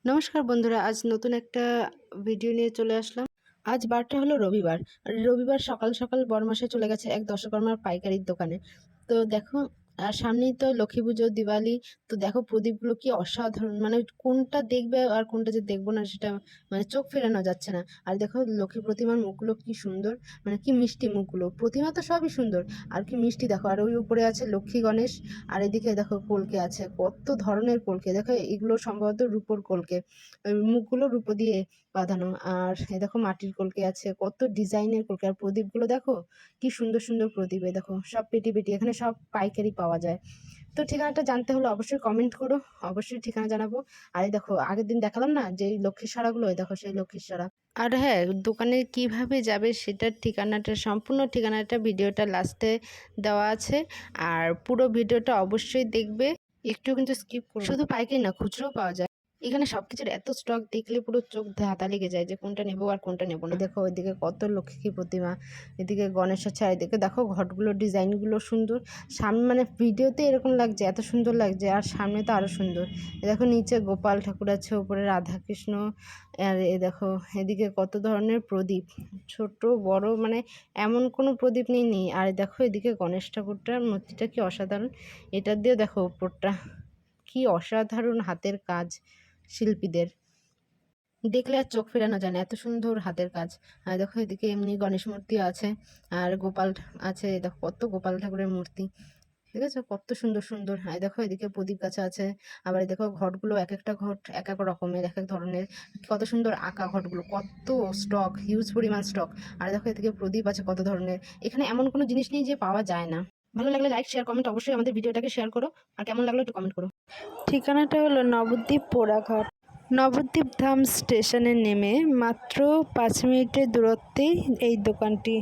নমস্কার বন্ধুরা, আজ নতুন একটা ভিডিও নিয়ে চলে আসলাম। আজ বারটা হলো রবিবার। আর রবিবার সকাল সকাল বরমাসে চলে গেছে এক দশকর্মার পাইকারির দোকানে। তো দেখো, আর সামনেই তো লক্ষ্মী পুজো, দিওয়ালি। তো দেখো প্রদীপগুলো কি অসাধারণ, মানে কোনটা দেখবে আর কোনটা যে দেখবো না সেটা মানে চোখ ফেরানো যাচ্ছে না। আর দেখো লক্ষ্মী প্রতিমার মুখগুলো কি সুন্দর, মানে কি মিষ্টি মুখগুলো। প্রতিমা তো সবই সুন্দর, আর কি মিষ্টি দেখো। আর ওই উপরে আছে লক্ষ্মী গণেশ, আর এদিকে দেখো কলকে আছে, কত ধরনের কলকে। দেখো এগুলো সম্ভবত রূপোর কলকে, ওই মুখগুলো রূপো দিয়ে বাঁধানো। আর এ দেখো মাটির কলকে আছে, কত ডিজাইনের কলকে। আর প্রদীপগুলো দেখো কি সুন্দর সুন্দর প্রদীপ। এ দেখো সব পেটি পেটি, এখানে সব পাইকারি পাওয়া যায়। তো ঠিকানাটা জানতে হলে অবশ্যই কমেন্ট করো, অবশ্যই ঠিকানা জানাবো। আর এই দেখো আগের দিন দেখালাম না যে লক্ষ্মীর সরাগুলো, এই দেখো সেই লক্ষ্মীর সরা। আর হ্যাঁ, দোকানে কিভাবে যাবে সেটার ঠিকানাটা, সম্পূর্ণ ঠিকানাটা ভিডিওটা লাস্টে দেওয়া আছে। আর পুরো ভিডিওটা অবশ্যই দেখবে, একটু কিন্তু স্কিপ করো। শুধু পাইকারি না, খুচরোও পাওয়া যায়। এখানে সবকিছুর এত স্টক দেখলে পুরো চোখ ধাঁধা লেগে যায় যে কোনটা নেবো আর কোনটা নেবো না। দেখো ওইদিকে কত লক্ষ্মী প্রতিমা, এদিকে গণেশ আছে, আর এদিকে দেখো ঘটগুলোর ডিজাইনগুলো সুন্দর। সামনে মানে ভিডিওতে এরকম লাগছে, এত সুন্দর লাগছে, আর সামনে তো আরো সুন্দর। দেখো নিচে গোপাল ঠাকুর আছে, উপরে রাধাকৃষ্ণ। আর এ দেখো এদিকে কত ধরনের প্রদীপ, ছোট বড়, মানে এমন কোনো প্রদীপ নেই। আর দেখো এদিকে গণেশ ঠাকুরটার মূর্তিটা কি অসাধারণ। এটা দিয়ে দেখো উপরটা কি অসাধারণ হাতের কাজ শিল্পীদের, দেখলে আর চোখ ফেরানো যায় না, এত সুন্দর হাতের কাজ। আর দেখো এদিকে এমনি গণেশ মূর্তি আছে, আর গোপাল আছে। দেখো কত গোপাল ঠাকুরের মূর্তি, ঠিক আছে, কত সুন্দর সুন্দর। আর দেখো এদিকে প্রদীপ গাছা আছে। আবার দেখো ঘটগুলো, এক একটা ঘট এক এক রকমের, এক এক ধরনের, কত সুন্দর আঁকা ঘটগুলো, কত স্টক, হিউজ পরিমাণ স্টক। আর দেখো এদিকে প্রদীপ আছে কত ধরনের। এখানে এমন কোনো জিনিস নেই যে পাওয়া যায় না। ভালো লাগলে লাইক শেয়ার কমেন্ট অবশ্যই আমাদের ভিডিওটাকে শেয়ার করো, আর কেমন লাগলো একটু কমেন্ট করো। ঠিকানাটা হলো নবদ্বীপ পোড়াঘাট। নবদ্বীপ ধাম স্টেশনে নেমে মাত্র 5 মিনিটের দূরত্বেই এই দোকানটি।